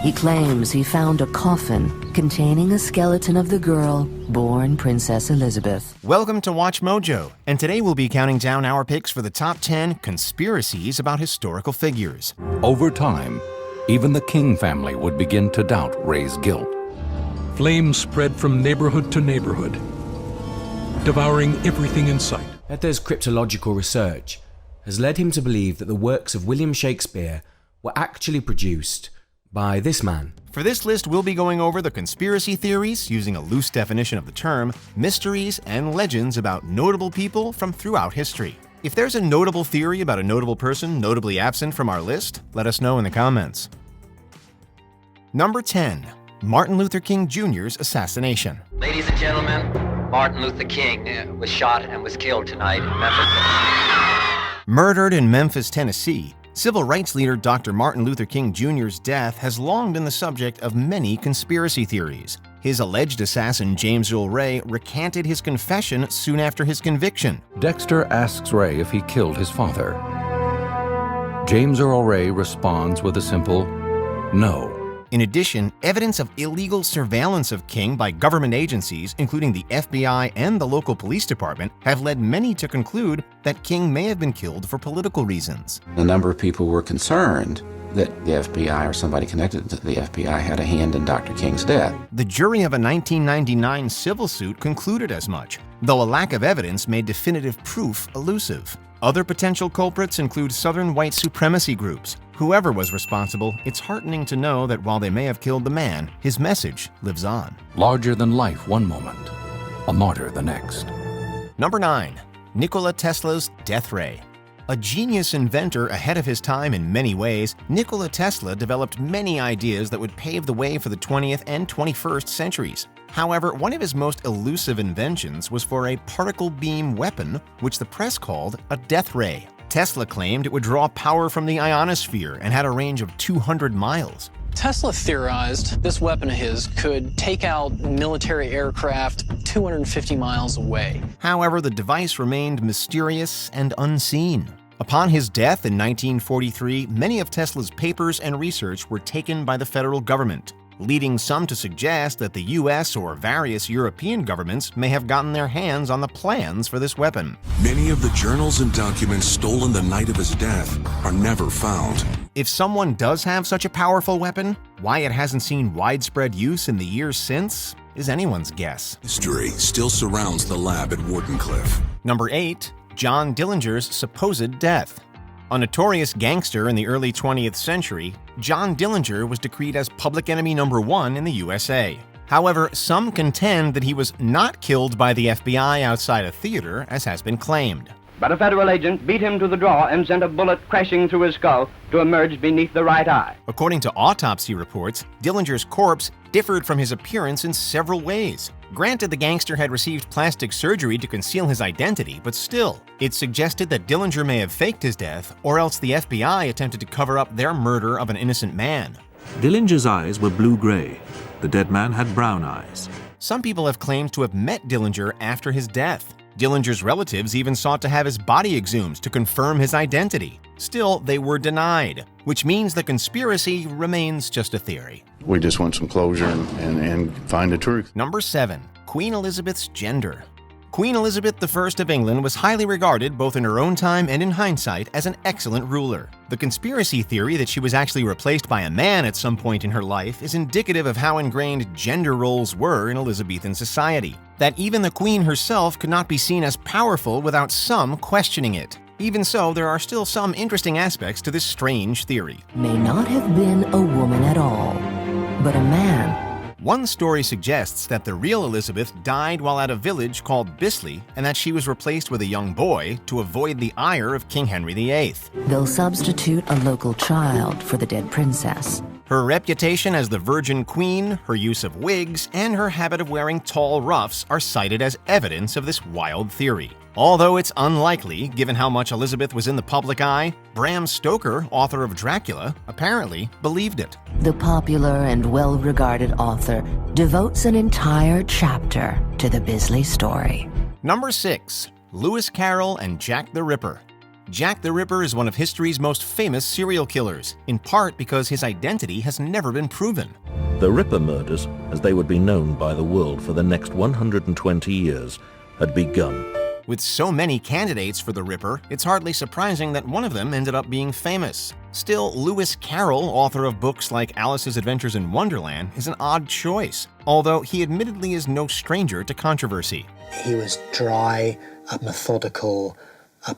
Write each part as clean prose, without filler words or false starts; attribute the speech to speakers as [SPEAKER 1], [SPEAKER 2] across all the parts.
[SPEAKER 1] He claims he found a coffin containing a skeleton of the girl born Princess Elizabeth.
[SPEAKER 2] Welcome to Watch Mojo, and today we'll be counting down our picks for the top 10 conspiracies about historical figures.
[SPEAKER 3] Over time, even the King family would begin to doubt Ray's guilt.
[SPEAKER 4] Flames spread from neighborhood to neighborhood, devouring everything in sight.
[SPEAKER 5] Ether's cryptological research has led him to believe that the works of William Shakespeare were actually produced by this man.
[SPEAKER 2] For this list, we'll be going over the conspiracy theories, using a loose definition of the term, mysteries, and legends about notable people from throughout history. If there's a notable theory about a notable person notably absent from our list, let us know in the comments. Number 10. Martin Luther King Jr.'s assassination.
[SPEAKER 6] Ladies and gentlemen, Martin Luther King was shot and was killed tonight in Memphis, Tennessee.
[SPEAKER 2] Murdered in Memphis, Tennessee, civil rights leader Dr. Martin Luther King Jr.'s death has long been the subject of many conspiracy theories. His alleged assassin, James Earl Ray, recanted his confession soon after his conviction.
[SPEAKER 3] Dexter asks Ray if he killed his father. James Earl Ray responds with a simple no.
[SPEAKER 2] In addition, evidence of illegal surveillance of King by government agencies, including the FBI and the local police department, have led many to conclude that King may have been killed for political reasons.
[SPEAKER 7] A number of people were concerned that the FBI or somebody connected to the FBI had a hand in Dr. King's death.
[SPEAKER 2] The jury of a 1999 civil suit concluded as much, though a lack of evidence made definitive proof elusive. Other potential culprits include Southern white supremacy groups. Whoever was responsible, it's heartening to know that while they may have killed the man, his message lives on.
[SPEAKER 3] Larger than life one moment, a martyr the next.
[SPEAKER 2] Number 9. Nikola Tesla's death ray. A genius inventor ahead of his time in many ways, Nikola Tesla developed many ideas that would pave the way for the 20th and 21st centuries. However, one of his most elusive inventions was for a particle beam weapon, which the press called a death ray. Tesla claimed it would draw power from the ionosphere and had a range of 200 miles.
[SPEAKER 8] Tesla theorized this weapon of his could take out military aircraft 250 miles away.
[SPEAKER 2] However, the device remained mysterious and unseen. Upon his death in 1943, many of Tesla's papers and research were taken by the federal government, leading some to suggest that the US or various European governments may have gotten their hands on the plans for this weapon.
[SPEAKER 9] Many of the journals and documents stolen the night of his death are never found.
[SPEAKER 2] If someone does have such a powerful weapon, why it hasn't seen widespread use in the years since is anyone's guess.
[SPEAKER 9] Mystery still surrounds the lab at Wardenclyffe.
[SPEAKER 2] Number 8. John Dillinger's supposed death. A notorious gangster in the early 20th century, John Dillinger was decreed as public enemy number 1 in the USA. However, some contend that he was not killed by the FBI outside a theater, as has been claimed.
[SPEAKER 10] But a federal agent beat him to the draw and sent a bullet crashing through his skull to emerge beneath the right eye.
[SPEAKER 2] According to autopsy reports, Dillinger's corpse differed from his appearance in several ways. Granted, the gangster had received plastic surgery to conceal his identity, but still, it suggested that Dillinger may have faked his death, or else the FBI attempted to cover up their murder of an innocent man.
[SPEAKER 11] Dillinger's eyes were blue-gray. The dead man had brown eyes.
[SPEAKER 2] Some people have claimed to have met Dillinger after his death. Dillinger's relatives even sought to have his body exhumed to confirm his identity. Still, they were denied, which means the conspiracy remains just a theory.
[SPEAKER 12] We just want some closure and find the truth.
[SPEAKER 2] Number 7. Queen Elizabeth's gender. Queen Elizabeth I of England was highly regarded both in her own time and in hindsight as an excellent ruler. The conspiracy theory that she was actually replaced by a man at some point in her life is indicative of how ingrained gender roles were in Elizabethan society. That even the Queen herself could not be seen as powerful without some questioning it. Even so, there are still some interesting aspects to this strange theory.
[SPEAKER 1] May not have been a woman at all, but a man.
[SPEAKER 2] One story suggests that the real Elizabeth died while at a village called Bisley and that she was replaced with a young boy to avoid the ire of King Henry VIII.
[SPEAKER 1] They'll substitute a local child for the dead princess.
[SPEAKER 2] Her reputation as the Virgin Queen, her use of wigs, and her habit of wearing tall ruffs are cited as evidence of this wild theory. Although it's unlikely, given how much Elizabeth was in the public eye, Bram Stoker, author of Dracula, apparently believed it.
[SPEAKER 1] The popular and well-regarded author devotes an entire chapter to the Bisley story.
[SPEAKER 2] Number 6. Lewis Carroll and Jack the Ripper. Jack the Ripper is one of history's most famous serial killers, in part because his identity has never been proven.
[SPEAKER 11] The Ripper murders, as they would be known by the world for the next 120 years, had begun.
[SPEAKER 2] With so many candidates for the Ripper, it's hardly surprising that one of them ended up being famous. Still, Lewis Carroll, author of books like Alice's Adventures in Wonderland, is an odd choice, although he admittedly is no stranger to controversy.
[SPEAKER 13] He was dry, methodical,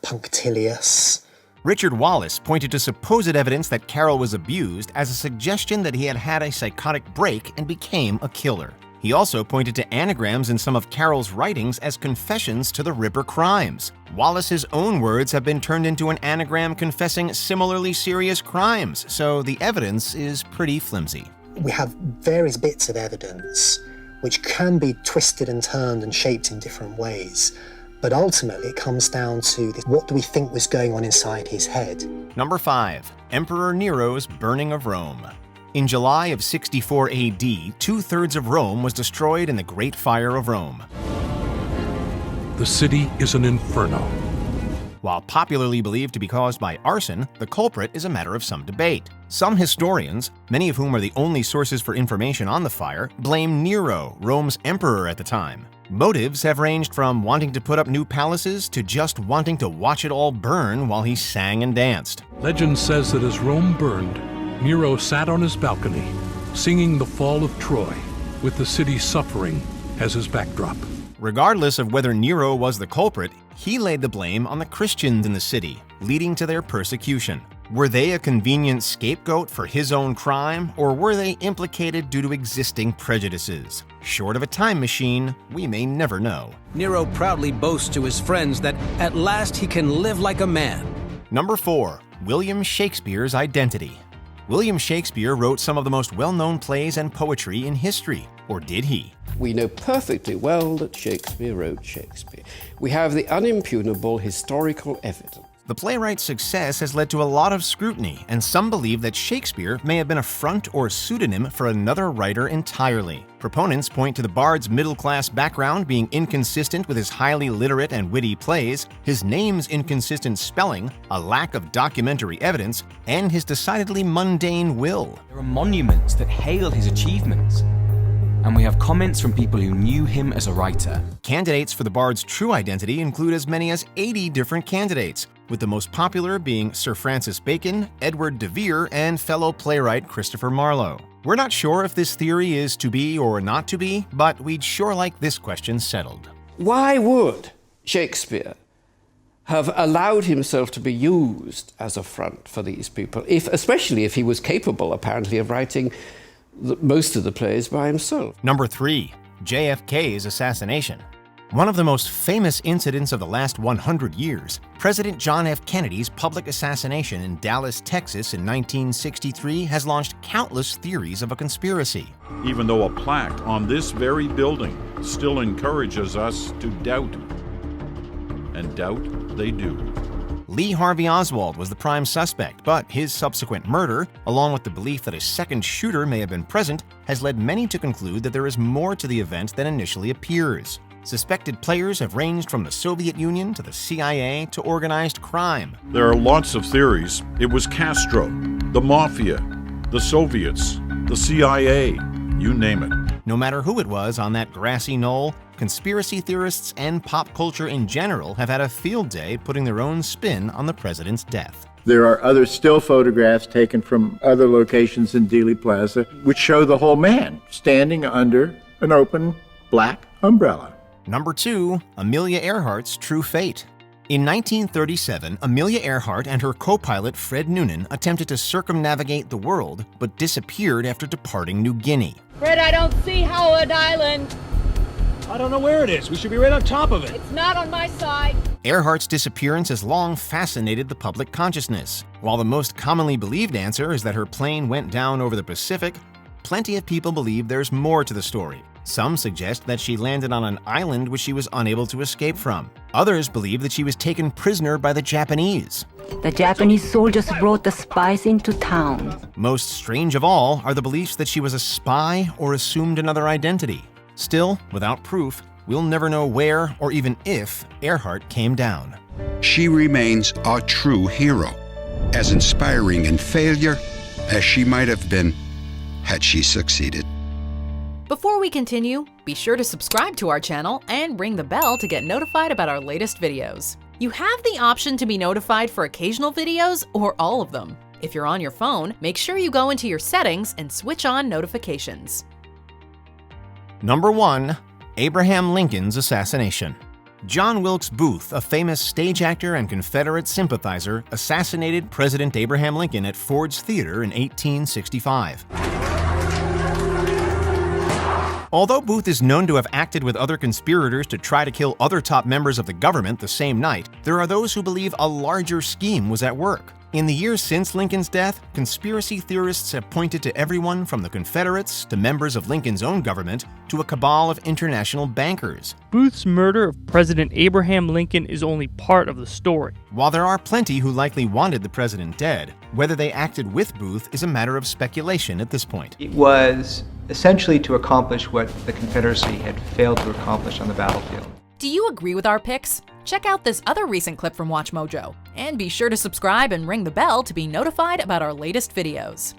[SPEAKER 13] punctilious.
[SPEAKER 2] Richard Wallace pointed to supposed evidence that Carroll was abused as a suggestion that he had had a psychotic break and became a killer. He also pointed to anagrams in some of Carroll's writings as confessions to the Ripper crimes. Wallace's own words have been turned into an anagram confessing similarly serious crimes, so the evidence is pretty flimsy.
[SPEAKER 13] We have various bits of evidence which can be twisted and turned and shaped in different ways, but ultimately it comes down to what do we think was going on inside his head.
[SPEAKER 2] Number 5. Emperor Nero's burning of Rome. In July of 64 AD, 2/3 of Rome was destroyed in the Great Fire of Rome.
[SPEAKER 4] The city is an inferno.
[SPEAKER 2] While popularly believed to be caused by arson, the culprit is a matter of some debate. Some historians, many of whom are the only sources for information on the fire, blame Nero, Rome's emperor at the time. Motives have ranged from wanting to put up new palaces to just wanting to watch it all burn while he sang and danced.
[SPEAKER 4] Legend says that as Rome burned, Nero sat on his balcony, singing the fall of Troy, with the city suffering as his backdrop.
[SPEAKER 2] Regardless of whether Nero was the culprit, he laid the blame on the Christians in the city, leading to their persecution. Were they a convenient scapegoat for his own crime, or were they implicated due to existing prejudices? Short of a time machine, we may never know.
[SPEAKER 14] Nero proudly boasts to his friends that at last he can live like a man.
[SPEAKER 2] Number 4. William Shakespeare's identity. William Shakespeare wrote some of the most well-known plays and poetry in history, or did he?
[SPEAKER 15] We know perfectly well that Shakespeare wrote Shakespeare. We have the unimpugnable historical evidence.
[SPEAKER 2] The playwright's success has led to a lot of scrutiny, and some believe that Shakespeare may have been a front or pseudonym for another writer entirely. Proponents point to the bard's middle-class background being inconsistent with his highly literate and witty plays, his name's inconsistent spelling, a lack of documentary evidence, and his decidedly mundane will.
[SPEAKER 5] There are monuments that hail his achievements, and we have comments from people who knew him as a writer.
[SPEAKER 2] Candidates for the bard's true identity include as many as 80 different candidates, with the most popular being Sir Francis Bacon, Edward de Vere, and fellow playwright Christopher Marlowe. We're not sure if this theory is to be or not to be, but we'd sure like this question settled.
[SPEAKER 15] Why would Shakespeare have allowed himself to be used as a front for these people, especially if he was capable, apparently, of writing most of the plays by himself?
[SPEAKER 2] Number 3. JFK's assassination. One of the most famous incidents of the last 100 years, President John F. Kennedy's public assassination in Dallas, Texas in 1963 has launched countless theories of a conspiracy.
[SPEAKER 16] Even though a plaque on this very building still encourages us to doubt, and doubt they do.
[SPEAKER 2] Lee Harvey Oswald was the prime suspect, but his subsequent murder, along with the belief that a second shooter may have been present, has led many to conclude that there is more to the event than initially appears. Suspected players have ranged from the Soviet Union to the CIA to organized crime.
[SPEAKER 16] There are lots of theories. It was Castro, the Mafia, the Soviets, the CIA, you name it.
[SPEAKER 2] No matter who it was on that grassy knoll, conspiracy theorists and pop culture in general have had a field day putting their own spin on the president's death.
[SPEAKER 17] There are other still photographs taken from other locations in Dealey Plaza which show the whole man standing under an open black umbrella.
[SPEAKER 2] Number 2. Amelia Earhart's true fate. In 1937, Amelia Earhart and her co-pilot Fred Noonan attempted to circumnavigate the world, but disappeared after departing New Guinea.
[SPEAKER 18] Fred, I don't see Howard Island.
[SPEAKER 19] I don't know where it is. We should be right on top of it.
[SPEAKER 18] It's not on my side.
[SPEAKER 2] Earhart's disappearance has long fascinated the public consciousness. While the most commonly believed answer is that her plane went down over the Pacific, plenty of people believe there's more to the story. Some suggest that she landed on an island which she was unable to escape from. Others believe that she was taken prisoner by the Japanese.
[SPEAKER 20] The Japanese soldiers brought the spies into town.
[SPEAKER 2] Most strange of all are the beliefs that she was a spy or assumed another identity. Still, without proof, we'll never know where or even if Earhart came down.
[SPEAKER 21] She remains a true hero, as inspiring in failure as she might have been had she succeeded.
[SPEAKER 22] Before we continue, be sure to subscribe to our channel and ring the bell to get notified about our latest videos. You have the option to be notified for occasional videos or all of them. If you're on your phone, make sure you go into your settings and switch on notifications.
[SPEAKER 2] Number 1. Abraham Lincoln's assassination. John Wilkes Booth, a famous stage actor and Confederate sympathizer, assassinated President Abraham Lincoln at Ford's Theater in 1865. Although Booth is known to have acted with other conspirators to try to kill other top members of the government the same night, there are those who believe a larger scheme was at work. In the years since Lincoln's death, conspiracy theorists have pointed to everyone from the Confederates to members of Lincoln's own government to a cabal of international bankers.
[SPEAKER 23] Booth's murder of President Abraham Lincoln is only part of the story.
[SPEAKER 2] While there are plenty who likely wanted the president dead, whether they acted with Booth is a matter of speculation at this point.
[SPEAKER 24] It was essentially to accomplish what the Confederacy had failed to accomplish on the battlefield.
[SPEAKER 22] Do you agree with our picks? Check out this other recent clip from WatchMojo, and be sure to subscribe and ring the bell to be notified about our latest videos.